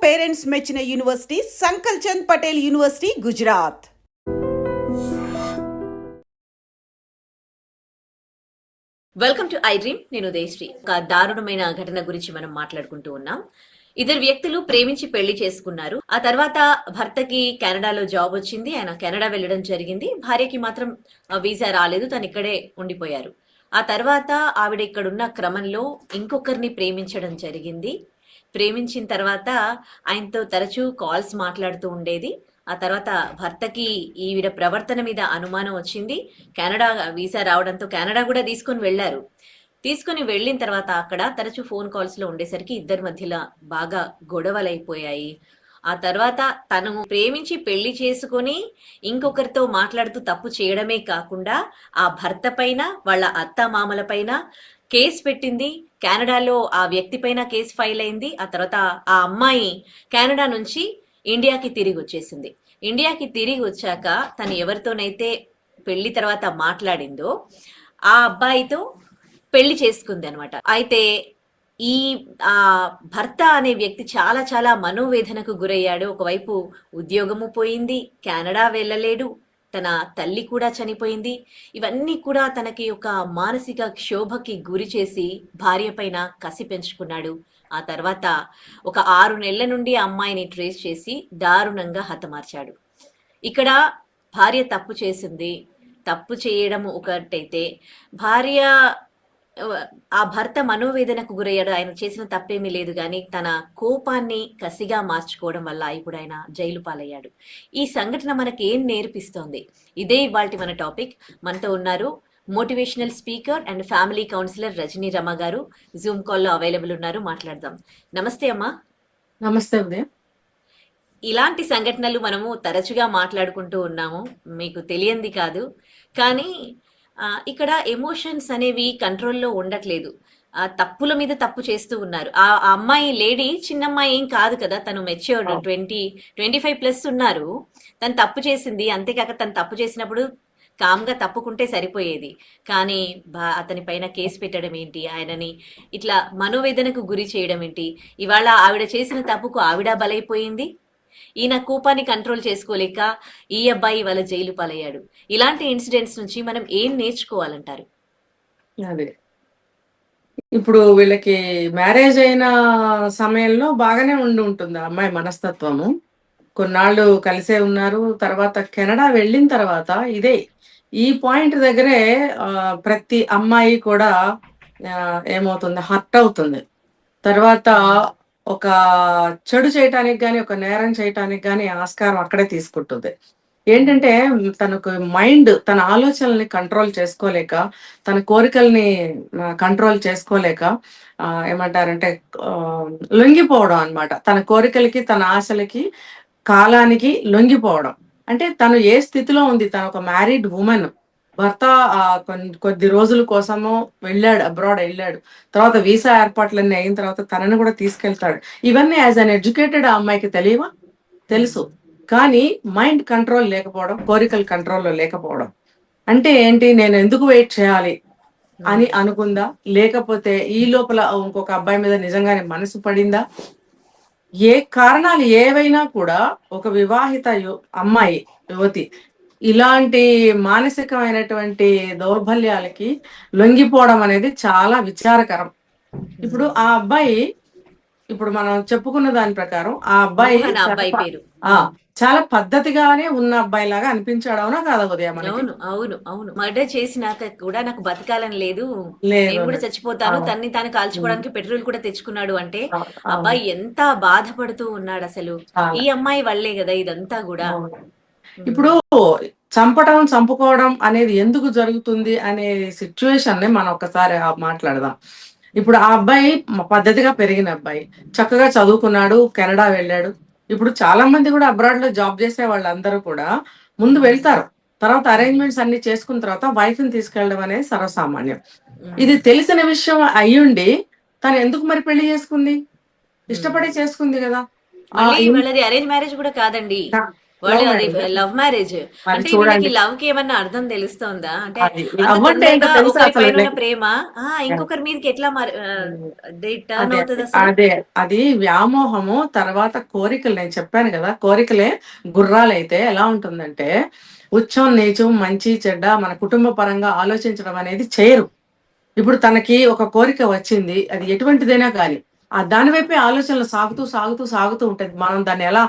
Parents మెచ్చిన university Sankalchand Patel university Gujarat. Welcome to I Dream. నేను ఉదయశ్రీ. ఒక దారుణమైన ఘటన గురించి మనం మాట్లాడుకుంటూ ఉన్నాం. ఇద్దరు వ్యక్తులు ప్రేమించి పెళ్లి చేసుకున్నారు. ఆ తర్వాత భర్తకి కెనడాలో జాబ్ వచ్చింది. ఆయన కెనడా వెళ్ళడం జరిగింది. భార్యకి మాత్రం వీసా రాలేదు. తను ఇక్కడే ఉండిపోయారు. ఆ తర్వాత ఆవిడ ఇక్కడున్న క్రమంలో ఇంకొకరిని ప్రేమించడం జరిగింది. ప్రేమించిన తర్వాత ఆయనతో తరచూ కాల్స్ మాట్లాడుతూ ఉండేది. ఆ తర్వాత భర్తకి ఈవిడ ప్రవర్తన మీద అనుమానం వచ్చింది. కెనడా వీసా రావడంతో కెనడా కూడా తీసుకొని వెళ్లారు. తీసుకుని వెళ్ళిన తర్వాత అక్కడ తరచూ ఫోన్ కాల్స్ లో ఉండేసరికి ఇద్దరి మధ్యలో బాగా గొడవలైపోయాయి. ఆ తర్వాత తను ప్రేమించి పెళ్లి చేసుకుని ఇంకొకరితో మాట్లాడుతూ తప్పు చేయడమే కాకుండా ఆ భర్త పైన, వాళ్ళ అత్త మామల పైన కేసు పెట్టింది. కెనడాలో ఆ వ్యక్తి పైన కేసు ఫైల్ అయింది. ఆ తర్వాత ఆ అమ్మాయి కెనడా నుంచి ఇండియాకి తిరిగి వచ్చేసింది. ఇండియాకి తిరిగి వచ్చాక తను ఎవరితోనైతే పెళ్లి తర్వాత మాట్లాడిందో ఆ అబ్బాయితో పెళ్లి చేసుకుంది అనమాట. అయితే ఈ ఆ భర్త అనే వ్యక్తి చాలా చాలా మనోవేదనకు గురయ్యాడు. ఒకవైపు ఉద్యోగము పోయింది, కెనడా వెళ్ళలేడు, తన తల్లి కూడా చనిపోయింది. ఇవన్నీ కూడా తనకి ఒక మానసిక క్షోభకి గురి చేసి భార్య పైన కసి పెంచుకున్నాడు. ఆ తర్వాత ఒక 6 నెలల నుండి ఆ అమ్మాయిని ట్రేస్ చేసి దారుణంగా హతమార్చాడు. ఇక్కడ భార్య తప్పు చేసింది. తప్పు చేయడం ఒకటైతే భార్య ఆ భర్త మనోవేదనకు గురయ్యాడు. ఆయన చేసిన తప్పేమీ లేదు, కానీ తన కోపాన్ని కసిగా మార్చుకోవడం వల్ల ఇప్పుడు ఆయన జైలు పాలయ్యాడు. ఈ సంఘటన మనకి ఏం నేర్పిస్తోంది? ఇదే ఇవాల్టి మన టాపిక్. మనతో ఉన్నారు motivational speaker and family counsellor Rajani Rama garu. Zoom కాల్లో అవైలబుల్ ఉన్నారు, మాట్లాడదాం. నమస్తే అమ్మా. నమస్తే ఉదయం. ఇలాంటి సంఘటనలు మనము తరచుగా మాట్లాడుకుంటూ ఉన్నాము, మీకు తెలియంది కాదు. కానీ ఇక్కడ ఎమోషన్స్ అనేవి కంట్రోల్లో ఉండట్లేదు. తప్పుల మీద తప్పు చేస్తూ ఉన్నారు. ఆ అమ్మాయి లేడీ చిన్నమ్మాయి ఏం కాదు కదా, తను మెచ్యూర్డ్ 25+ ఉన్నారు. తను తప్పు చేసింది. అంతేకాక తను తప్పు చేసినప్పుడు కామ్గా తప్పుకుంటే సరిపోయేది. కానీ అతని పైన కేసు పెట్టడం ఏంటి, ఆయనని ఇట్లా మనోవేదనకు గురి చేయడం ఏంటి? ఇవాళ ఆవిడ చేసిన తప్పుకు ఆవిడ బలైపోయింది. ఈయన కోపాన్ని కంట్రోల్ చేసుకోలేక ఈ అబ్బాయి వాళ్ళ జైలు పాలయ్యాడు. ఇలాంటి ఇన్సిడెంట్స్ నుంచి మనం ఏం నేర్చుకోవాలంటారు? అదే, ఇప్పుడు వీళ్ళకి మ్యారేజ్ అయిన సమయంలో బాగానే ఉంటుంది ఆ అమ్మాయి మనస్తత్వము. కొన్నాళ్ళు కలిసే ఉన్నారు. తర్వాత కెనడా వెళ్ళిన తర్వాత ఈ పాయింట్ దగ్గరే ప్రతి అమ్మాయి కూడా ఏమవుతుంది, హర్ట్ అవుతుంది. తర్వాత ఒక చెడు చేయటానికి కానీ, ఒక నేరం చేయటానికి కానీ ఆస్కారం అక్కడే తీసుకుంటుంది. ఏంటంటే తనకు మైండ్, తన ఆలోచనల్ని కంట్రోల్ చేసుకోలేక, తన కోరికల్ని కంట్రోల్ చేసుకోలేక ఏమంటారంటే లొంగిపోవడం అన్నమాట. తన కోరికలకి, తన ఆశలకి, కాలానికి లొంగిపోవడం. అంటే తను ఏ స్థితిలో ఉంది, తను ఒక మ్యారీడ్ ఉమెన్. భర్త కొద్ది రోజుల కోసము వెళ్ళాడు, అబ్రాడ్ వెళ్ళాడు. తర్వాత వీసా ఏర్పాట్లన్నీ అయిన తర్వాత తనని కూడా తీసుకెళ్తాడు. ఇవన్నీ యాజ్ అన్ ఎడ్యుకేటెడ్ ఆ అమ్మాయికి తెలియవా? తెలుసు. కానీ మైండ్ కంట్రోల్ లేకపోవడం, కోరికల కంట్రోల్లో లేకపోవడం. అంటే ఏంటి, నేను ఎందుకు వెయిట్ చేయాలి అని అనుకుందా? లేకపోతే ఈ లోపల ఇంకొక అబ్బాయి మీద నిజంగానే మనసు పడిందా? ఏ కారణాలు ఏవైనా కూడా ఒక వివాహిత అమ్మాయి, యువతి ఇలాంటి మానసికమైనటువంటి దౌర్బల్యాలకి లొంగిపోవడం అనేది చాలా విచారకరం. ఇప్పుడు ఆ అబ్బాయి, ఇప్పుడు మనం చెప్పుకున్న దాని ప్రకారం ఆ అబ్బాయి పేరు చాలా పద్ధతిగానే ఉన్న అబ్బాయి లాగా అనిపించాడు. అవునా కాదా ఉదయం? అవును అవును అవును. మర్డర్ చేసినాక కూడా నాకు బతకాలని లేదు, నేను కూడా చచ్చిపోతాను, తన్ని తాను కాల్చుకోవడానికి పెట్రోల్ కూడా తెచ్చుకున్నాడు అంటే అబ్బాయి ఎంత బాధపడుతూ ఉన్నాడు అసలు. ఈ అమ్మాయి వల్లే కదా ఇదంతా కూడా. ఇప్పుడు చంపడం, చంపుకోవడం అనేది ఎందుకు జరుగుతుంది అనే సిచ్యువేషన్ ని మనం ఒకసారి మాట్లాడదాం. ఇప్పుడు ఆ అబ్బాయి పద్ధతిగా పెరిగిన అబ్బాయి, చక్కగా చదువుకున్నాడు, కెనడా వెళ్ళాడు. ఇప్పుడు చాలా మంది కూడా అబ్రాడ్ లో జాబ్ చేసే వాళ్ళందరూ కూడా ముందు వెళ్తారు. తర్వాత అరేంజ్మెంట్స్ అన్ని చేసుకున్న తర్వాత వైఫ్ ని తీసుకెళ్ళడం అనేది సర్వసామాన్యం. ఇది తెలిసిన విషయం అయ్యుండి తను ఎందుకు మరి పెళ్లి చేసుకుంది? ఇష్టపడి చేసుకుంది కదా. అరేంజ్ మ్యారేజ్ కూడా కాదండి, వాళ్ళు లవ్ అది మ్యారేజ్. Love marriage. మరి అంటే వీళ్ళకి చూడండి, లవ్ కి ఏమన్నా అర్థం తెలుస్తోందా? అంటే అది అంత లవ్ అంటే ఏంటో తొందరగా తెలుసా ఒకరి అసలు పైన ఉన్న వీళ్ళకి? ప్రేమ ఇంకొకరి మీదకి ఎట్లా అది టర్న్ అదే అవుతుంది అసలు? అదే అది వ్యామోహము, తర్వాత కోరికలు. నేను చెప్పాను కదా, కోరికలే గుర్రాలైతే ఎలా ఉంటుందంటే, ఉచ్చం నీచం మంచి చెడ్డ మన కుటుంబ పరంగా ఆలోచించడం అనేది చేయరు. ఇప్పుడు తనకి ఒక కోరిక వచ్చింది, అది ఎటువంటిదైనా కానీ ఆ దాని వైపే ఆలోచనలు సాగుతూ సాగుతూ సాగుతూ ఉంటది. మనం దాన్ని ఎలా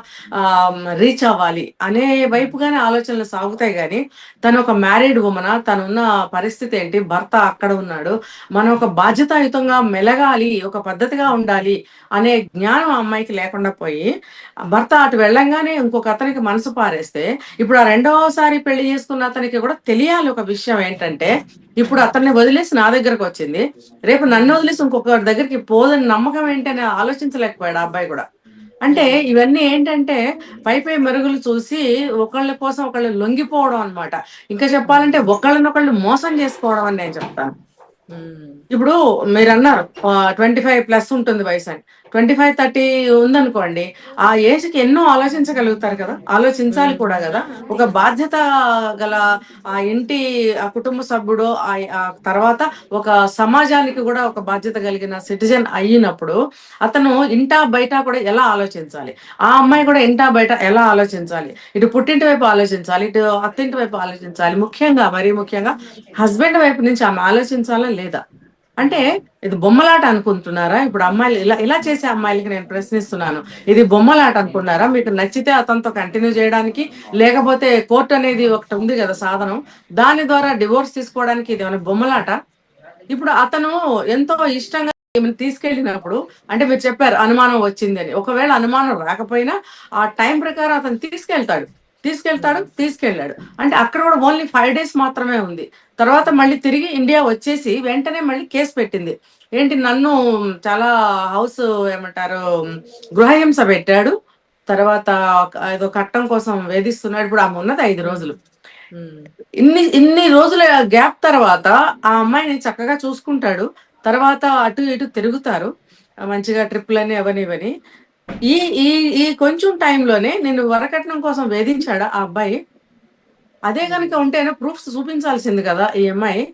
రీచ్ అవ్వాలి అనే వైపుగానే ఆలోచనలు సాగుతాయి. కానీ తను ఒక మ్యారీడ్ ఉమెన్, తనున్న పరిస్థితి ఏంటి, భర్త అక్కడ ఉన్నాడు, మనం ఒక బాధ్యతాయుతంగా మెలగాలి, ఒక పద్ధతిగా ఉండాలి అనే జ్ఞానం ఆ అమ్మాయికి లేకుండా పోయి, ఆ భర్త అటు వెళ్ళంగానే ఇంకొక అతనికి మనసు పారేస్తే, ఇప్పుడు ఆ రెండవసారి పెళ్లి చేసుకున్న అతనికి కూడా తెలియాలి ఒక విషయం ఏంటంటే, ఇప్పుడు అతన్ని వదిలేసి నా దగ్గరకు వచ్చింది, రేపు నన్ను వదిలేసి ఇంకొకరి దగ్గరికి పోదని నమ్మకం ఏంటని ఆలోచించలేకపోయాడు ఆ అబ్బాయి కూడా. అంటే ఇవన్నీ ఏంటంటే పై పై మెరుగులు చూసి ఒకళ్ళ కోసం ఒకళ్ళు లొంగిపోవడం అన్నమాట. ఇంకా చెప్పాలంటే ఒకళ్ళనొకళ్ళు మోసం చేసుకోవడం అని నేను చెప్తాను. ఇప్పుడు మీరన్నారు 25+ ఉంటుంది వయసు అని. 25-30 ఉందనుకోండి, ఆ ఏజ్ కి ఎన్నో ఆలోచించగలుగుతారు కదా, ఆలోచించాలి కూడా కదా. అంతే ఒక కదా. బాధ్యత గల ఆ ఇంటి ఆ కుటుంబ సభ్యుడు, ఆ తర్వాత ఒక సమాజానికి కూడా ఒక బాధ్యత కలిగిన సిటిజన్ అయినప్పుడు అతను ఇంటా బయట కూడా ఎలా ఆలోచించాలి, ఆ అమ్మాయి కూడా ఇంటా బయట ఎలా ఆలోచించాలి, ఇటు పుట్టింటి వైపు ఆలోచించాలి, ఇటు అత్తింటి వైపు ఆలోచించాలి, ముఖ్యంగా మరీ ముఖ్యంగా హస్బెండ్ వైపు నుంచి ఆమె ఆలోచించాలా లేదా. అంటే ఇది బొమ్మలాట అనుకుంటున్నారా? ఇప్పుడు అమ్మాయిలు ఇలా ఇలా చేసే అమ్మాయిలకి నేను ప్రశ్నిస్తున్నాను, ఇది బొమ్మలాట అనుకున్నారా? మీకు నచ్చితే అతనితో కంటిన్యూ చేయడానికి, లేకపోతే కోర్టు అనేది ఒకటి ఉంది కదా సాధనం, దాని ద్వారా డివోర్స్ తీసుకోవడానికి ఇది ఏమైనా బొమ్మలాట? ఇప్పుడు అతను ఎంతో ఇష్టంగా ఈమెను తీసుకెళ్ళినప్పుడు, అంటే మీరు చెప్పారు అనుమానం వచ్చింది అని, ఒకవేళ అనుమానం రాకపోయినా ఆ టైం ప్రకారం అతను తీసుకెళ్ళాడు. అంటే అక్కడ కూడా ఓన్లీ 5 days మాత్రమే ఉంది. తర్వాత మళ్ళీ తిరిగి ఇండియా వచ్చేసి వెంటనే మళ్ళీ కేసు పెట్టింది. ఏంటి, నన్ను చాలా హౌస్ ఏమంటారు, గృహహింస పెట్టాడు, తర్వాత ఏదో కట్టం కోసం వేధిస్తున్నాడు. ఇప్పుడు ఆమె ఉన్నది 5 రోజులు. ఇన్ని రోజుల గ్యాప్ తర్వాత ఆ అమ్మాయిని చక్కగా చూసుకుంటాడు. తర్వాత అటు ఇటు తిరుగుతారు, మంచిగా ట్రిప్లని అవని ఇవని. ఈ ఈ ఈ కొంచెం టైంలోనే నేను వరకట్నం కోసం వేధించాడా ఆ అబ్బాయి? అదే కనుక ఉంటేనే ప్రూఫ్స్ చూపించాల్సింది కదా ఈ అమ్మాయి.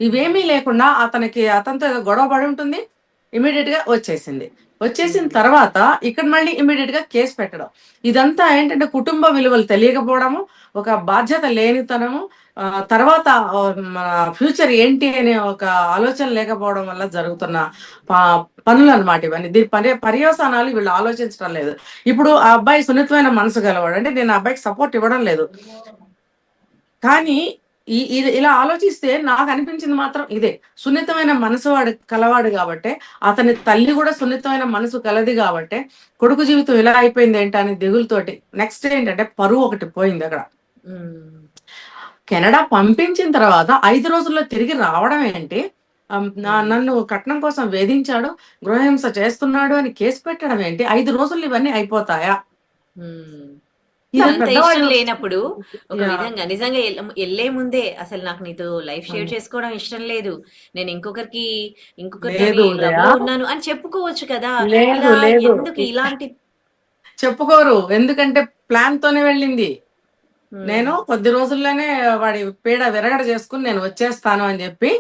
ఇవేమీ లేకుండా అతనితో ఏదో గొడవ పడి ఉంటుంది, ఇమీడియట్ గా వచ్చేసిన తర్వాత ఇక్కడ మళ్ళీ ఇమీడియట్ గా కేసు పెట్టడం. ఇదంతా ఏంటంటే కుటుంబ విలువలు తెలియకపోవడము, ఒక బాధ్యత లేనితనము, తర్వాత మన ఫ్యూచర్ ఏంటి అనే ఒక ఆలోచన లేకపోవడం వల్ల జరుగుతున్న పనులు అనమాట ఇవన్నీ. దీని పర్యవసానాలు వీళ్ళు ఆలోచించడం లేదు. ఇప్పుడు ఆ అబ్బాయి సున్నితమైన మనసు గలవాడు, అంటే నేను ఆ అబ్బాయికి సపోర్ట్ ఇవ్వడం లేదు, కానీ ఇలా ఆలోచిస్తే నాకు అనిపించింది మాత్రం ఇదే, సున్నితమైన మనసు కలవాడు కాబట్టి, అతని తల్లి కూడా సున్నితమైన మనసు కలది కాబట్టి, కొడుకు జీవితం ఇలా అయిపోయింది ఏంటని దిగులతోటి నెక్స్ట్ ఏంటంటే పరువు ఒకటి పోయింది అక్కడ. కెనడా పంపించిన తర్వాత 5 రోజుల్లో తిరిగి రావడం ఏంటి, నన్ను కట్నం కోసం వేధించాడు, గృహహింస చేస్తున్నాడు అని కేసు పెట్టడం ఏంటి, 5 రోజులు ఇవన్నీ అయిపోతాయా? అంత ఇష్టం పెద్దవాళ్ళు లేనప్పుడు ఒక విధంగా నిజంగా వెళ్లే ముందే అసలు నాకు నీతో లైఫ్ షేర్ చేసుకోవడం ఇష్టం లేదు, నేను ఇంకొకరితో లవ్ లో ఉన్నాను అని చెప్పుకోవచ్చు కదా. ఇలా ఎందుకు ఇలాంటి చెప్పుకోరు, ఎందుకంటే ప్లాన్ తోనే వెళ్ళింది. నేను కొద్ది రోజుల్లోనే వాడి పీడ విరగడ చేసుకుని నేను వచ్చేస్తాను అని చెప్పి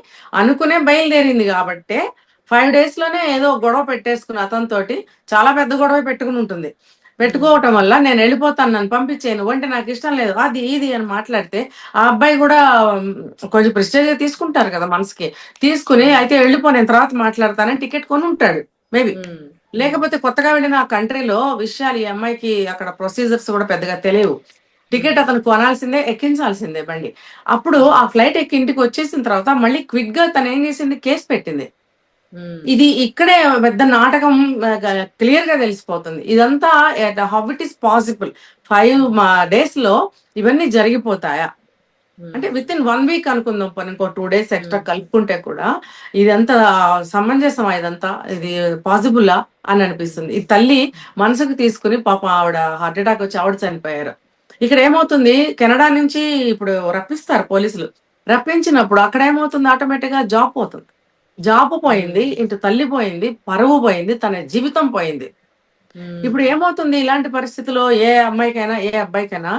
అనుకునే బయలుదేరింది. కాబట్టి 5 days లోనే ఏదో గొడవ పెట్టేసుకుని అతనితోటి, చాలా పెద్ద గొడవ పెట్టుకుని ఉంటుంది. పెట్టుకోవటం వల్ల నేను వెళ్ళిపోతాను, నన్ను పంపించేను అంటే నాకు ఇష్టం లేదు, అది ఇది అని మాట్లాడితే ఆ అబ్బాయి కూడా కొంచెం ప్రెస్టేజ్ తీసుకుంటారు కదా మనసుకి, తీసుకుని అయితే వెళ్ళిపో నేను తర్వాత మాట్లాడతానని టికెట్ కొని ఉంటాడు మేబీ. లేకపోతే కొత్తగా వెళ్ళిన ఆ కంట్రీలో విషయాలు ఈ అమ్మాయికి అక్కడ ప్రొసీజర్స్ కూడా పెద్దగా తెలియవు. టికెట్ అతను కొనాల్సిందే, ఎక్కించాల్సిందే బండి. అప్పుడు ఆ ఫ్లైట్ ఎక్కి ఇంటికి వచ్చేసిన తర్వాత మళ్ళీ క్విక్ గా తను ఏం చేసింది, కేసు పెట్టింది. ఇది ఇక్కడే పెద్ద నాటకం క్లియర్ గా తెలిసిపోతుంది. ఇదంతా how it is possible 5 days లో ఇవన్నీ జరిగిపోతాయా? అంటే విత్ ఇన్ 1 week అనుకుందాం, ఇంకో 2 days ఎక్స్ట్రా కలుపుకుంటే కూడా ఇదంతా సమంజసమా, ఇదంతా ఇది పాసిబులా అని అనిపిస్తుంది. ఈ తల్లి మనసుకు తీసుకుని పాపం ఆవిడ హార్ట్ అటాక్ వచ్చి ఆవిడ చనిపోయారు. ఇక్కడ ఏమవుతుంది, కెనడా నుంచి ఇప్పుడు రప్పిస్తారు పోలీసులు, రప్పించినప్పుడు అక్కడ ఏమవుతుంది, ఆటోమేటిక్ గా జాబ్ పోయింది, ఇటు తల్లి పోయింది, పరువు పోయింది, తన జీవితం పోయింది. ఇప్పుడు ఏమవుతుంది ఇలాంటి పరిస్థితిలో ఏ అమ్మాయికైనా ఏ అబ్బాయికైనా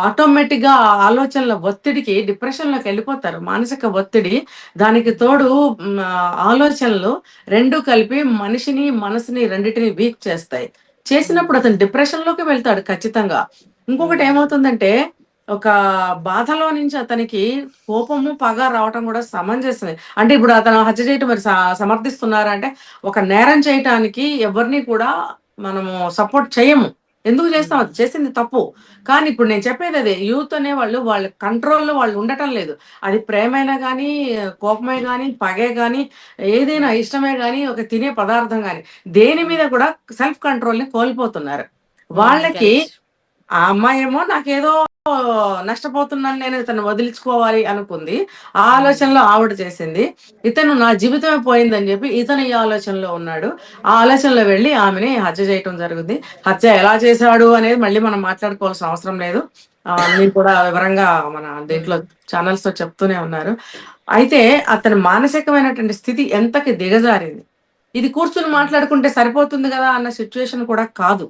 ఆటోమేటిక్ గా ఆ ఆలోచనల ఒత్తిడికి డిప్రెషన్ లోకి వెళ్ళిపోతారు. మానసిక ఒత్తిడి, దానికి తోడు ఆలోచనలు రెండు కలిపి మనిషిని మనసుని రెండిటిని వీక్ చేస్తాయి. చేసినప్పుడు అతను డిప్రెషన్ లోకి వెళ్తాడు ఖచ్చితంగా. ఇంకొకటి ఏమవుతుందంటే ఒక బాధలో నుంచి అతనికి కోపము పగ రావటం కూడా సమంజసమే. అంటే ఇప్పుడు అతను హత్య చేయటం మరి సమర్థిస్తున్నారా అంటే, ఒక నేరం చేయటానికి ఎవరిని కూడా మనము సపోర్ట్ చేయము. ఎందుకు చేస్తాం? అది చేసింది తప్పు. కానీ ఇప్పుడు నేను చెప్పేది అదే, యూత్ అనే వాళ్ళు వాళ్ళ కంట్రోల్లో వాళ్ళు ఉండటం లేదు. అది ప్రేమైనా కానీ, కోపమే కానీ, పగే కానీ, ఏదైనా ఇష్టమే కానీ, ఒక తినే పదార్థం కానీ, దేని మీద కూడా సెల్ఫ్ కంట్రోల్ ని కోల్పోతున్నారు. వాళ్ళకి కరెక్ట్. ఆ అమ్మాయి ఏమో నాకేదో నష్టపోతున్నాను, నేను ఇతను వదిలించుకోవాలి అనుకుంది. ఆ ఆలోచనలో ఆవిడ చేసింది. ఇతను నా జీవితమే పోయిందని చెప్పి ఇతను ఈ ఆలోచనలో ఉన్నాడు. ఆ ఆలోచనలో వెళ్ళి ఆమెని హత్య చేయటం జరుగుతుంది. హత్య ఎలా చేశాడు అనేది మళ్ళీ మనం మాట్లాడుకోవాల్సిన అవసరం లేదు. మీరు కూడా వివరంగా మన దీంట్లో ఛానల్స్ లో చెప్తూనే ఉన్నారు. అయితే అతని మానసికమైనటువంటి స్థితి ఎంతకి దిగజారింది. ఇది కూర్చుని మాట్లాడుకుంటే సరిపోతుంది కదా అన్న సిచ్యువేషన్ కూడా కాదు.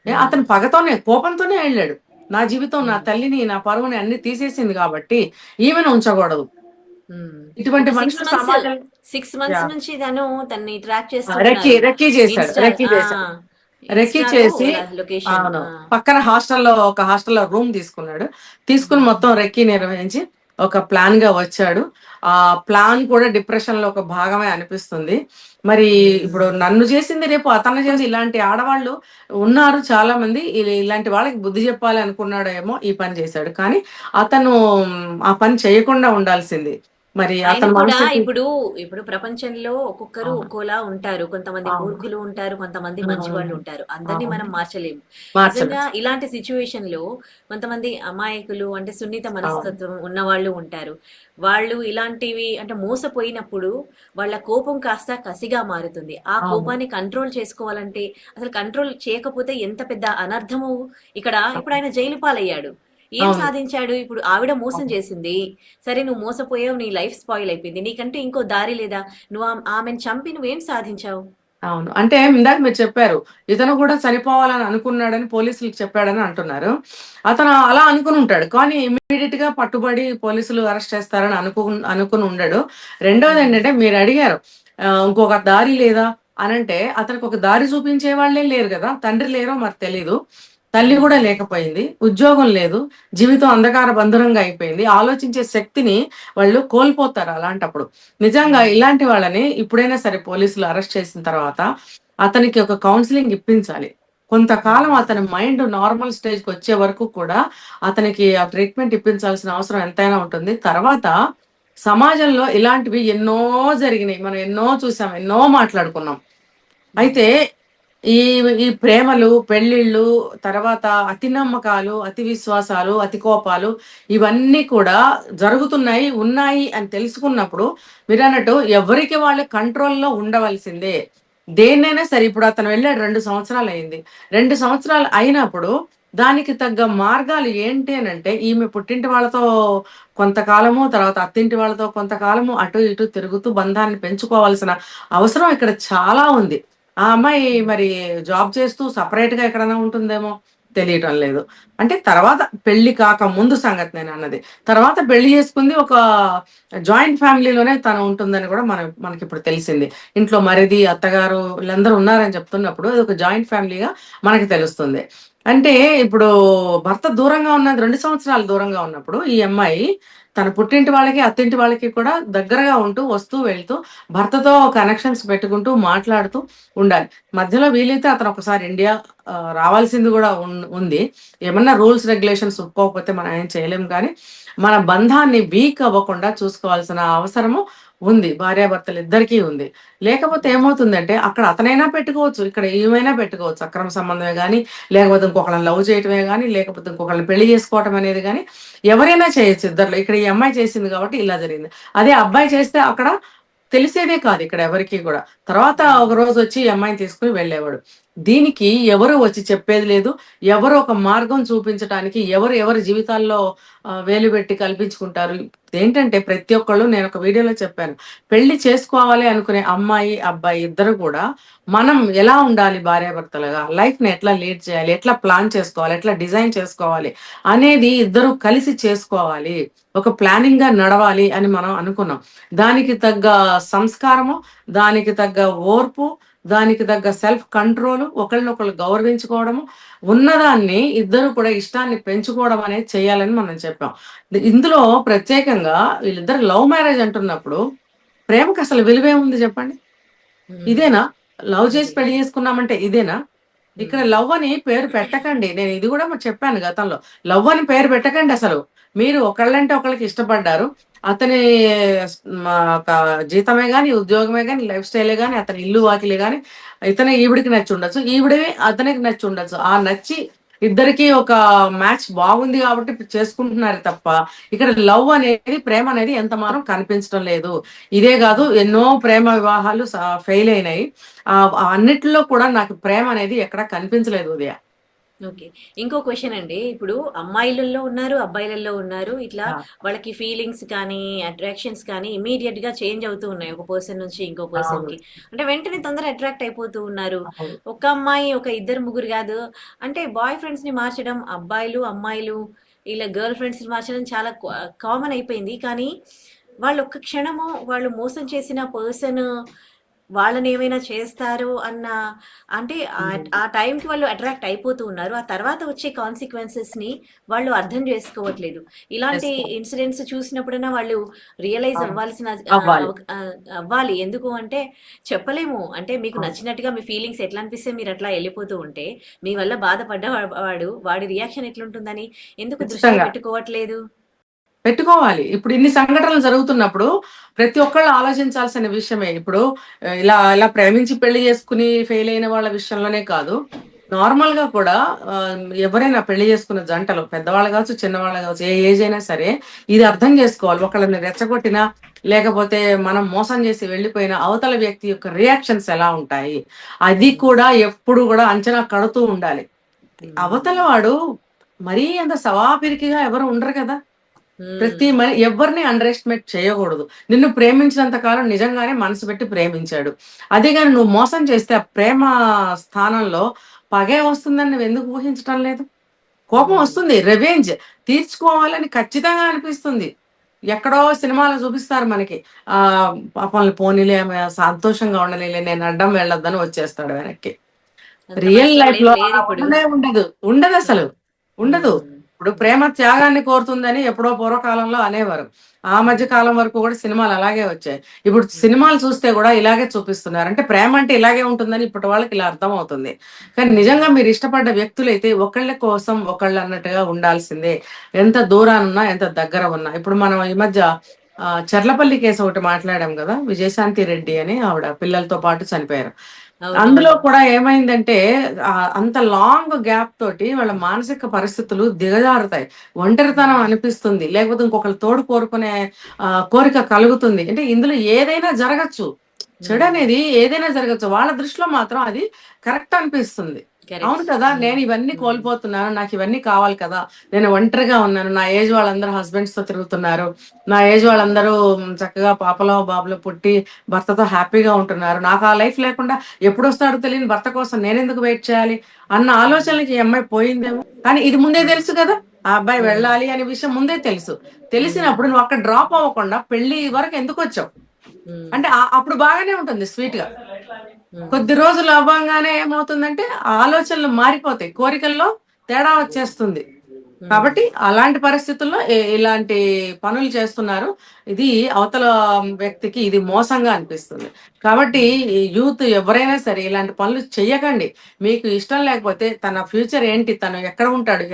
అతను పగతోనే, కోపంతోనే వెళ్ళాడు. నా జీవితం, నా తల్లిని, నా పరువుని అన్ని తీసేసింది కాబట్టి ఈమెను ఉంచకూడదు. ఇటువంటి మనుషులు సమాజం 6 మంత్స్ నుంచి తన్ని ట్రాక్ రెక్కి చేస్తున్నారు. రెక్కి చేశాడు. రెక్కి చేశాడు. రెక్కి చేసి లొకేషన్. అవును, పక్కన ఒక హాస్టల్లో రూమ్ తీసుకున్నాడు. తీసుకుని మొత్తం రెక్కి నిర్వహించి ఒక ప్లాన్ గా వచ్చాడు. ఆ ప్లాన్ కూడా డిప్రెషన్ లో ఒక భాగమే అనిపిస్తుంది. మరి ఇప్పుడు నన్ను చేసింది రేపు అతను చేసి, ఇలాంటి ఆడవాళ్ళు ఉన్నారు చాలా మంది. ఇలాంటి వాళ్ళకి బుద్ధి చెప్పాలి అనుకున్నాడేమో ఈ పని చేశాడు. కానీ అతను ఆ పని చేయకుండా ఉండాల్సింది. మరి ఆయన అతను కూడా మనసుకి ఇప్పుడు ప్రపంచంలో ఒక్కొక్కరు అవును, ఒక్కోలా ఉంటారు. కొంతమంది అవును, మూర్ఖులు ఉంటారు, కొంతమంది మంచి వాళ్ళు ఉంటారు. అందరినీ మనం అవును, మార్చలేము. నిజంగా మార్చలేదు. ఇలాంటి సిచ్యువేషన్ లో కొంతమంది అమాయకులు, అంటే సున్నిత అవును, మనస్తత్వం ఉన్న వాళ్ళు ఉంటారు. వాళ్ళు ఇలాంటివి అంటే మోసపోయినప్పుడు వాళ్ళ కోపం కాస్త కసిగా మారుతుంది. ఆ అవును, కోపాన్ని కంట్రోల్ చేసుకోవాలంటే, అసలు కంట్రోల్ చేయకపోతే ఎంత పెద్ద అనర్థము. ఇప్పుడు ఆయన జైలు పాలయ్యాడు. ఏం అవును, సాధించాడు? ఇప్పుడు ఆవిడ మోసం అవును, చేసింది. సరే, నువ్వు మోసపోయావు, నీ లైఫ్ స్పాయిల్ అయిపోయింది. నీకంటే ఇంకో దారి లేదా? నువ్వు ఆమెను చంపి నువ్వేం సాధించావు? అవును. అంటే ఇందాక మీరు చెప్పారు, ఇతను కూడా చనిపోవాలని అనుకున్నాడని పోలీసులకు చెప్పాడని అంటున్నారు. అతను అలా అనుకుని ఉంటాడు. కానీ ఇమ్మీడియట్ గా పట్టుబడి పోలీసులు అరెస్ట్ చేస్తారని అనుకుని ఉండడు. రెండోది ఉమ్, ఏంటంటే, మీరు అడిగారు ఇంకొక దారి లేదా అనంటే, అతనికి ఒక దారి చూపించే వాళ్ళే లేరు కదా. తండ్రి లేరో మరి తెలీదు, తల్లి ఉమ్, కూడా లేకపోయింది, ఉద్యోగం లేదు, జీవితం అంధకార బంధురంగా అయిపోయింది. ఆలోచించే శక్తిని వాళ్ళు కోల్పోతారు అలాంటప్పుడు. నిజంగా ఉమ్, ఇలాంటి వాళ్ళని ఇప్పుడైనా సరే పోలీసులు అరెస్ట్ చేసిన తర్వాత అతనికి ఒక కౌన్సిలింగ్ ఇప్పించాలి. కొంతకాలం ఉమ్. అతని మైండ్ నార్మల్ స్టేజ్ కి వచ్చే వరకు కూడా అతనికి ఆ ట్రీట్మెంట్ ఇప్పించాల్సిన అవసరం ఎంతైనా ఉంటుంది. తర్వాత సమాజంలో ఇలాంటివి ఎన్నో జరిగినాయి, మనం ఎన్నో చూసాం, ఎన్నో మాట్లాడుకున్నాం. అయితే ఈ ఈ ప్రేమలు, పెళ్లిళ్ళు, తర్వాత అతి నమ్మకాలు, అతి విశ్వాసాలు, అతి కోపాలు, ఇవన్నీ కూడా జరుగుతున్నాయి, ఉన్నాయి అని తెలుసుకున్నప్పుడు మీరన్నట్టు ఎవరికి వాళ్ళు కంట్రోల్లో ఉండవలసిందే. దేన్నైనా సరే, ఇప్పుడు అతను వెళ్ళాడు, 2 సంవత్సరాలు అయింది. 2 సంవత్సరాలు అయినప్పుడు దానికి తగ్గ మార్గాలు ఏంటి అని అంటే, ఈమె పుట్టింటి వాళ్ళతో కొంతకాలము, తర్వాత అత్తింటి వాళ్ళతో కొంతకాలము అటు ఇటు తిరుగుతూ బంధాన్ని పెంచుకోవాల్సిన అవసరం ఇక్కడ చాలా ఉంది. ఆ అమ్మాయి మరి జాబ్ చేస్తూ సపరేట్ గా ఎక్కడైనా ఉంటుందేమో తెలియటం లేదు. అంటే తర్వాత పెళ్లి కాక ముందు సంగతి నేను అన్నది. తర్వాత పెళ్లి చేసుకుంది, ఒక జాయింట్ ఫ్యామిలీలోనే తను ఉంటుందని కూడా మనకి ఇప్పుడు తెలిసింది. ఇంట్లో మరిది, అత్తగారు వీళ్ళందరూ ఉన్నారని చెప్తున్నప్పుడు అది ఒక జాయింట్ ఫ్యామిలీగా మనకి తెలుస్తుంది. అంటే ఇప్పుడు భర్త దూరంగా ఉన్నది, 2 సంవత్సరాలు దూరంగా ఉన్నప్పుడు ఈ అమ్మాయి తన పుట్టింటి వాళ్ళకి, అత్తింటి వాళ్ళకి కూడా దగ్గరగా ఉంటూ వస్తూ వెళ్తూ భర్తతో కనెక్షన్స్ పెట్టుకుంటూ మాట్లాడుతూ ఉండాలి. మధ్యలో వీలైతే అతను ఒకసారి ఇండియా రావాల్సింది కూడా ఉంది. ఏమన్నా రూల్స్ రెగ్యులేషన్స్ ఒప్పుకోకపోతే మనం ఏం చేయలేం. కానీ మన బంధాన్ని వీక్ అవ్వకుండా చూసుకోవాల్సిన అవసరము ఉంది, భార్యాభర్తలు ఇద్దరికీ ఉంది. లేకపోతే ఏమవుతుందంటే, అక్కడ అతనైనా పెట్టుకోవచ్చు, ఇక్కడ ఏమైనా పెట్టుకోవచ్చు, అక్రమ సంబంధమే కానీ, లేకపోతే ఇంకొకళ్ళని లవ్ చేయటమే కానీ, లేకపోతే ఇంకొకళ్ళని పెళ్లి చేసుకోవటం అనేది కానీ ఎవరైనా చేయొచ్చు ఇద్దరులో. ఇక్కడ ఈ అమ్మాయి చేసింది కాబట్టి ఇలా జరిగింది. అదే అబ్బాయి చేస్తే అక్కడ తెలిసేదే కాదు ఇక్కడ ఎవరికి కూడా. తర్వాత ఒక రోజు వచ్చి ఈ అమ్మాయిని తీసుకుని వెళ్ళేవాడు. దీనికి ఎవరు వచ్చి చెప్పేది లేదు. ఎవరు ఒక మార్గం చూపించడానికి ఎవరి జీవితాల్లో వేలు పెట్టి కల్పించుకుంటారు. ఏంటంటే ప్రతి ఒక్కళ్ళు, నేను ఒక వీడియోలో చెప్పాను, పెళ్లి చేసుకోవాలి అనుకునే అమ్మాయి అబ్బాయి ఇద్దరు కూడా మనం ఎలా ఉండాలి భార్యాభర్తలుగా, లైఫ్ ని ఎట్లా లీడ్ చేయాలి, ఎట్లా ప్లాన్ చేసుకోవాలి, ఎట్లా డిజైన్ చేసుకోవాలి అనేది ఇద్దరు కలిసి చేసుకోవాలి, ఒక ప్లానింగ్ గా నడవాలి అని మనం అనుకున్నాం. దానికి తగ్గ సంస్కారము, దానికి తగ్గ ఓర్పు, దానికి తగ్గ సెల్ఫ్ కంట్రోల్, ఒకళ్ళనొకళ్ళు గౌరవించుకోవడము, ఉన్నదాన్ని ఇద్దరు కూడా ఇష్టాన్ని పెంచుకోవడం అనేది చేయాలని మనం చెప్పాం. ఇందులో ప్రత్యేకంగా వీళ్ళిద్దరు లవ్ మ్యారేజ్ అంటున్నప్పుడు ప్రేమకు అసలు విలువే ఉంది చెప్పండి? ఇదేనా లవ్ చేసి పెళ్లి చేసుకున్నామంటే? ఇదేనా? ఇక్కడ లవ్ అని పేరు పెట్టకండి. నేను ఇది కూడా చెప్పాను గతంలో, లవ్ అని పేరు పెట్టకండి. అసలు మీరు ఒకళ్ళంటే ఒకళ్ళకి ఇష్టపడ్డారు, అతని ఒక జీతమే గాని, ఉద్యోగమే గాని, లైఫ్ స్టైలే గాని, అతని ఇల్లు వాకిలే గాని, ఇతనే ఈవిడికి నచ్చి ఉండొచ్చు, ఈవిడే అతనికి నచ్చి ఉండొచ్చు. ఆ నచ్చి ఇద్దరికి ఒక మ్యాచ్ బాగుంది కాబట్టి చేసుకుంటున్నారు తప్ప ఇక్కడ లవ్ అనేది, ప్రేమ అనేది ఎంత మాత్రం కనిపించడం లేదు. ఇదే కాదు, ఎన్నో ప్రేమ వివాహాలు ఫెయిల్ అయినాయి. అన్నిటిలో కూడా నాకు ప్రేమ అనేది ఎక్కడ కనిపించలేదు ఉదయ. ఓకే. ఇంకో క్వశ్చన్ అండి. ఇప్పుడు అమ్మాయిలలో ఉన్నారు, అబ్బాయిలలో ఉన్నారు. ఇట్లా వాళ్ళకి ఫీలింగ్స్ కానీ, అట్రాక్షన్స్ కానీ ఇమీడియట్ గా చేంజ్ అవుతూ ఉన్నాయి ఒక పర్సన్ నుంచి ఇంకో పర్సన్ కి. అంటే వెంటనే తొందర అట్రాక్ట్ అయిపోతూ ఉన్నారు. ఒక అమ్మాయి, ఒక ఇద్దరు ముగ్గురు కాదు, అంటే బాయ్ ఫ్రెండ్స్ ని మార్చడం, అబ్బాయిలు అమ్మాయిలు ఇలా గర్ల్ ఫ్రెండ్స్ ని మార్చడం చాలా కామన్ అయిపోయింది. కానీ వాళ్ళు ఒక్క క్షణము వాళ్ళు మోసం చేసిన పర్సన్ వాళ్ళని ఏమైనా చేస్తారు అన్న, అంటే ఆ టైంకి వాళ్ళు అట్రాక్ట్ అయిపోతూ ఉన్నారు. ఆ తర్వాత వచ్చే కాన్సిక్వెన్సెస్ ని వాళ్ళు అర్థం చేసుకోవట్లేదు. ఇలాంటి ఇన్సిడెంట్స్ చూసినప్పుడైనా వాళ్ళు రియలైజ్ అవ్వాల్సిన అవ్వాలి. ఎందుకు అంటే చెప్పలేము. అంటే మీకు నచ్చినట్టుగా మీ ఫీలింగ్స్ ఎట్లా అనిపిస్తే మీరు అట్లా వెళ్ళిపోతూ ఉంటే మీ వల్ల బాధపడ్డ వాడి రియాక్షన్ ఎట్లుంటుందని ఎందుకు దృష్టిలో పెట్టుకోవట్లేదు? పెట్టుకోవాలి. ఇప్పుడు ఇన్ని సంఘటనలు జరుగుతున్నప్పుడు ప్రతి ఒక్కళ్ళు ఆలోచించాల్సిన విషయమే. ఇప్పుడు ఇలా ఇలా ప్రేమించి పెళ్లి చేసుకుని ఫెయిల్ అయిన వాళ్ళ విషయంలోనే కాదు, నార్మల్ గా కూడా ఎవరైనా పెళ్లి చేసుకున్న జంటలు, పెద్దవాళ్ళు కావచ్చు, చిన్నవాళ్ళు కావచ్చు, ఏ ఏజ్ అయినా సరే ఇది అర్థం చేసుకోవాలి. ఒకళ్ళని రెచ్చగొట్టినా లేకపోతే మనం మోసం చేసి వెళ్ళిపోయిన అవతల వ్యక్తి యొక్క రియాక్షన్స్ ఎలా ఉంటాయి, అది కూడా ఎప్పుడు కూడా అంచనా కడుతూ ఉండాలి. అవతల వాడు మరీ అంత సవాపిరికిగా ఎవరు ఉండరు కదా. ప్రతి ఎవరిని అండర్ ఎస్టిమేట్ చేయకూడదు. నిన్ను ప్రేమించినంత కాలం నిజంగానే మనసు పెట్టి ప్రేమించాడు. అదే కానీ నువ్వు మోసం చేస్తే ఆ ప్రేమ స్థానంలో పగే వస్తుందని నువ్వు ఎందుకు ఊహించటం లేదు? కోపం వస్తుంది, రివెంజ్ తీర్చుకోవాలని ఖచ్చితంగా అనిపిస్తుంది. ఎక్కడో సినిమాలో చూపిస్తారు మనకి, పాపం పోనీలే, సంతోషంగా ఉండనిలే, నేను అడ్డం వెళ్ళొద్దని వచ్చేస్తాడు వెనక్కి. రియల్ లైఫ్ లో ఉండదు అసలు, ఉండదు. ఇప్పుడు ప్రేమ త్యాగాన్ని కోరుతుందని ఎప్పుడో పూర్వకాలంలో అనేవారు. ఆ మధ్య కాలం వరకు కూడా సినిమాలు అలాగే వచ్చాయి. ఇప్పుడు సినిమాలు చూస్తే కూడా ఇలాగే చూపిస్తున్నారు. అంటే ప్రేమ అంటే ఇలాగే ఉంటుందని ఇప్పటి వాళ్ళకి ఇలా అర్థం అవుతుంది. కానీ నిజంగా మీరు ఇష్టపడ్డ వ్యక్తులైతే ఒకళ్ళ కోసం ఒకళ్ళు అన్నట్టుగా ఉండాల్సిందే, ఎంత దూరానున్నా ఎంత దగ్గర ఉన్నా. ఇప్పుడు మనం ఈ మధ్య చర్లపల్లి కేసు ఒకటి మాట్లాడాం కదా, విజయశాంతి రెడ్డి అని ఆవిడ పిల్లలతో పాటు చనిపోయారు. అందులో కూడా ఏమైందంటే అంత లాంగ్ గ్యాప్ తోటి వాళ్ళ మానసిక పరిస్థితులు దిగజారుతాయి, ఒంటరితనం అనిపిస్తుంది, లేకపోతే ఇంకొకరు తోడు కోరుకునే కోరిక కలుగుతుంది. అంటే ఇందులో ఏదైనా జరగచ్చు, చెడు అనేది ఏదైనా జరగచ్చు. వాళ్ళ దృష్టిలో మాత్రం అది కరెక్ట్ అనిపిస్తుంది. అవును కదా, నేను ఇవన్నీ కోల్పోతున్నాను, నాకు ఇవన్నీ కావాలి కదా, నేను ఒంటరిగా ఉన్నాను, నా ఏజ్ వాళ్ళందరూ హస్బెండ్స్ తో తిరుగుతున్నారు, నా ఏజ్ వాళ్ళందరూ చక్కగా పాపలో బాబులో పుట్టి భర్తతో హ్యాపీగా ఉంటున్నారు, నాకు ఆ లైఫ్ లేకుండా ఎప్పుడు వస్తాడో తెలియని భర్త కోసం నేను ఎందుకు వెయిట్ చేయాలి అన్న ఆలోచనలకి ఈ అమ్మాయి పోయిందేమో. కానీ ఇది ముందే తెలుసు కదా, ఆ అబ్బాయి వెళ్ళాలి అనే విషయం ముందే తెలుసు. తెలిసినప్పుడు నువ్వు అక్కడ డ్రాప్ అవ్వకుండా పెళ్లి వరకు ఎందుకు వచ్చావు అంటే అప్పుడు బాగానే ఉంటుంది స్వీట్ గా. కొద్ది రోజులు అవ్వగానే ఏమవుతుందంటే ఆలోచనలు మారిపోతాయి, కోరికల్లో తేడా వచ్చేస్తుంది. కాబట్టి అలాంటి పరిస్థితుల్లో ఇలాంటి పనులు చేస్తున్నారు. ఇది అవతల వ్యక్తికి ఇది మోసంగా అనిపిస్తుంది. కాబట్టి యూత్ ఎవరైనా సరే ఇలాంటి పనులు చెయ్యకండి. మీకు ఇష్టం లేకపోతే తన ఫ్యూచర్ ఏంటి, తను ఎక్కడ ఉంటాడు,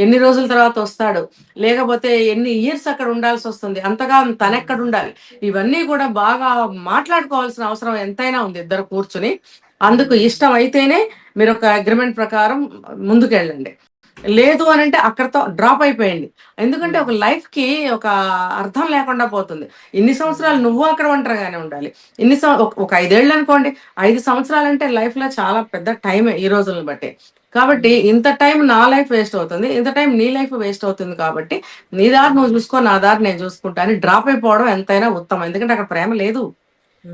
ఎన్ని రోజుల తర్వాత వస్తాడు, లేకపోతే ఎన్ని ఇయర్స్ అక్కడ ఉండాల్సి వస్తుంది, అంతగా తనెక్కడ ఉండాలి, ఇవన్నీ కూడా బాగా మాట్లాడుకోవాల్సిన అవసరం ఎంతైనా ఉంది ఇద్దరు కూర్చుని. అందుకు ఇష్టం అయితేనే మీరు ఒక అగ్రిమెంట్ ప్రకారం ముందుకెళ్ళండి. లేదు అని అంటే అక్కడతో డ్రాప్ అయిపోయింది. ఎందుకంటే ఒక లైఫ్ కి ఒక అర్థం లేకుండా పోతుంది. ఇన్ని సంవత్సరాలు నువ్వు అక్కడ ఒంటరిగానే ఉండాలి. ఒక 5 ఏళ్ళు అనుకోండి, 5 సంవత్సరాలు అంటే లైఫ్ లో చాలా పెద్ద టైమే ఈ రోజులను బట్టి. కాబట్టి ఇంత టైం నా లైఫ్ వేస్ట్ అవుతుంది, ఇంత టైం నీ లైఫ్ వేస్ట్ అవుతుంది. కాబట్టి నీ దారి నువ్వు చూసుకో, నా దారి నేను చూసుకుంటా అని డ్రాప్ అయిపోవడం ఎంతైనా ఉత్తమం. ఎందుకంటే అక్కడ ప్రేమ లేదు.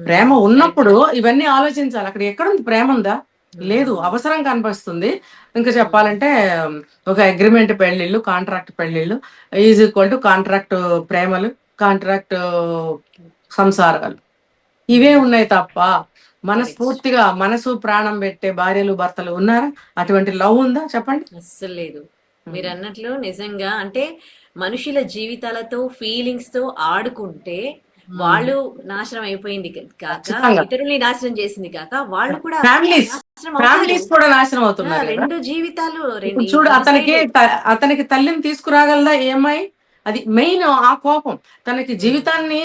ప్రేమ ఉన్నప్పుడు ఇవన్నీ ఆలోచించాలి. అక్కడ ఎక్కడుంది ప్రేమ? ఉందా? లేదు. అవసరం కనిపిస్తుంది. ఇంకా చెప్పాలంటే ఒక అగ్రిమెంట్ పెళ్లిళ్ళు, కాంట్రాక్ట్ పెళ్లిళ్ళు ఈజ్ ఈక్వల్ టు కాంట్రాక్ట్ ప్రేమలు, కాంట్రాక్ట్ సంసారాలు. ఇవే ఉన్నాయి తప్ప మనస్ఫూర్తిగా మనసు ప్రాణం పెట్టే భార్యలు భర్తలు ఉన్నారా? అటువంటి లవ్ ఉందా చెప్పండి? అస్సలు లేదు. మీరు అన్నట్లు నిజంగా అంటే మనుషుల జీవితాలతో ఫీలింగ్స్ తో ఆడుకుంటే వాళ్ళు నాశనం అయిపోయింది కాక, ఖచ్చితంగా. ఇతరుల్ని నాశనం చేసింది కాక, వాళ్ళు కూడా ఫ్యామిలీస్ నాశనం అవుతారు. ఫ్యామిలీస్ కూడా నాశనం అవుతున్నారు కదా. రెండు జీవితాలు ఇప్పుడు చూడు, అతనికి తల్లిని తీసుకురాగలదా ఈ అమ్మాయి? అది మెయిన్ ఆ కోపం. తనకి జీవితాన్ని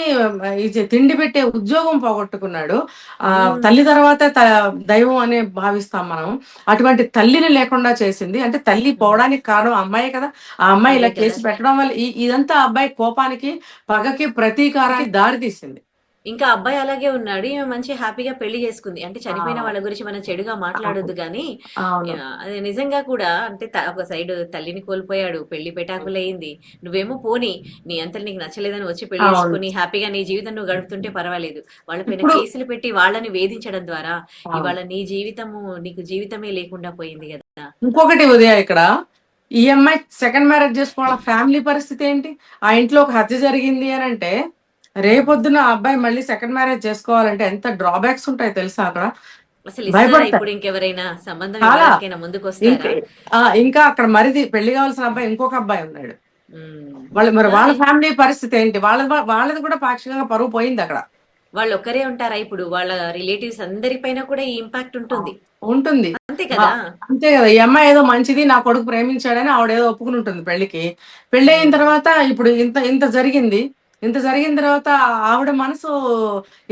తిండి పెట్టే ఉద్యోగం పోగొట్టుకున్నాడు. తల్లి తర్వాత దైవం అనే భావిస్తాం మనం. అటువంటి తల్లిని లేకుండా చేసింది. అంటే తల్లి పోవడానికి కారణం అమ్మాయి కదా. ఆ అమ్మాయి ఇలా కేసు పెట్టడం వల్ల ఇదంతా అబ్బాయి కోపానికి, పగకి, ప్రతీకారానికి దారి తీసింది. ఇంకా అబ్బాయి అలాగే ఉన్నాడు, ఈమె మంచి హ్యాపీగా పెళ్లి చేసుకుంది. అంటే చనిపోయిన వాళ్ళ గురించి మనం చెడుగా మాట్లాడొద్దు కానీ అది నిజంగా కూడా అంటే ఒక సైడ్ తల్లిని కోల్పోయాడు, పెళ్లి పెటాకులయ్యింది. నువ్వేమో పోనీ నీ అంతలు నీకు నచ్చలేదని వచ్చి పెళ్లి చేసుకుని హ్యాపీగా నీ జీవితం నువ్వు గడుపుతుంటే పర్వాలేదు. వాళ్ళపైన కేసులు పెట్టి వాళ్ళని వేధించడం ద్వారా ఇవాళ నీ జీవితము నీకు జీవితమే లేకుండా పోయింది కదా. ఇంకొకటి ఉదయ, ఇక్కడ ఈ అమ్మాయి సెకండ్ మ్యారేజ్ చేసుకోవడం ఫ్యామిలీ పరిస్థితి ఏంటి? ఆ ఇంట్లో ఒక హత్య జరిగింది అని అంటే రేపొద్దున ఆ అబ్బాయి మళ్ళీ సెకండ్ మ్యారేజ్ చేసుకోవాలంటే ఎంత డ్రాబ్యాక్స్ ఉంటాయి తెలుసా? అక్కడ అసలు ఇప్పుడు ఇంకెవరైనా సంబంధం ముందుకు వస్తారా? ఇంకా అక్కడ మరిది పెళ్లి కావాల్సిన అబ్బాయి ఇంకొక అబ్బాయి ఉన్నాడు. వాళ్ళ ఫ్యామిలీ పరిస్థితి ఏంటి? వాళ్ళది కూడా పాక్షికంగా పరువు పోయింది అక్కడ. వాళ్ళు ఒక్కరే ఉంటారా ఇప్పుడు? వాళ్ళ రిలేటివ్స్ అందరిపైన కూడా ఈ ఇంపాక్ట్ ఉంటుంది. అంతే కదా. ఈ అమ్మాయి ఏదో మంచిది, నా కొడుకు ప్రేమించాడని ఆవిడేదో ఒప్పుకుని ఉంటుంది పెళ్లికి. పెళ్లి అయిన తర్వాత ఇప్పుడు ఇంత జరిగిన తర్వాత ఆవిడ మనసు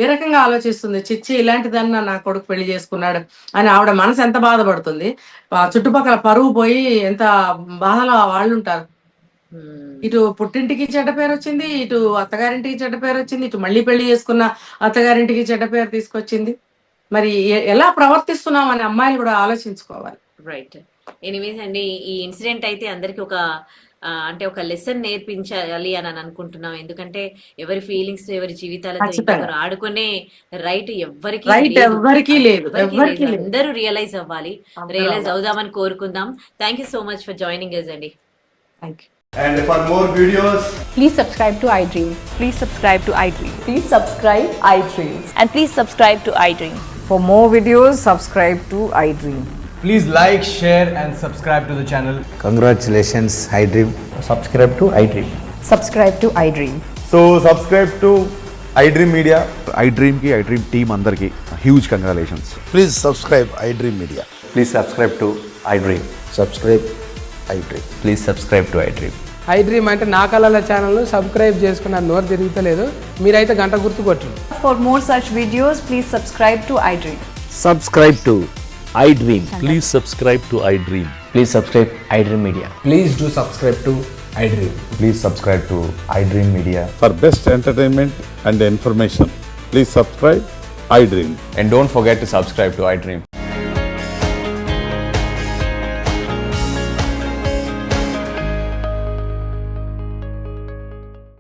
ఏ రకంగా ఆలోచిస్తుంది? చిచ్చి, ఇలాంటిదన్నా నా కొడుకు పెళ్లి చేసుకున్నాడు అని ఆవిడ మనసు ఎంత బాధపడుతుంది? చుట్టుపక్కల పరువు పోయి ఎంత బాధలో వాళ్ళు ఉంటారు. ఇటు పుట్టింటికి చెడ్డ పేరు వచ్చింది, ఇటు అత్తగారింటికి చెడ్డ పేరు వచ్చింది, ఇటు మళ్ళీ పెళ్లి చేసుకున్న అత్తగారింటికి చెడ్డ పేరు తీసుకొచ్చింది. మరి ఎలా ప్రవర్తిస్తున్నాం అని అమ్మాయిలు కూడా ఆలోచించుకోవాలి. రైట్. ఎనీవేస్ అండి, ఈ ఇన్సిడెంట్ అయితే అందరికి అంటే ఒక లెసన్ నేర్పించాలి అని అనుకుంటున్నాం. ఎందుకంటే ఎవరి ఫీలింగ్స్, ఎవరి జీవితాలతో ఆడుకునే రైట్ ఎవ్వరికి లేదు. అందరూ రియలైజ్ అవ్వాలి, రియలైజ్ అవుదామని కోరుకుందాం. Thank you so much for joining us అండి. Thank you. And for more videos, please subscribe to iDream. Please subscribe to iDream. Please subscribe iDream. And please subscribe to iDream. For more videos, subscribe to iDream. please like, share and subscribe to the channel. Congratulations, iDream. Subscribe to iDream. Subscribe to iDream. So subscribe to iDream Media. iDream team andarki huge congratulations. Please subscribe iDream Media. Please subscribe to iDream. Subscribe iDream. Please subscribe to iDream. iDream అంటే నా కళల ఛానల్ను subscribe చేసుకున్న నోరు తిరుగుతలేదు, మీరైతే గంట గుర్తు కొట్టండి. For more such videos, please subscribe to iDream. Subscribe to iDream. Please subscribe to iDream. Please subscribe iDream Media. Please do subscribe to iDream. Please subscribe to iDream Media. For best entertainment and information, please subscribe iDream. And don't forget to subscribe to iDream.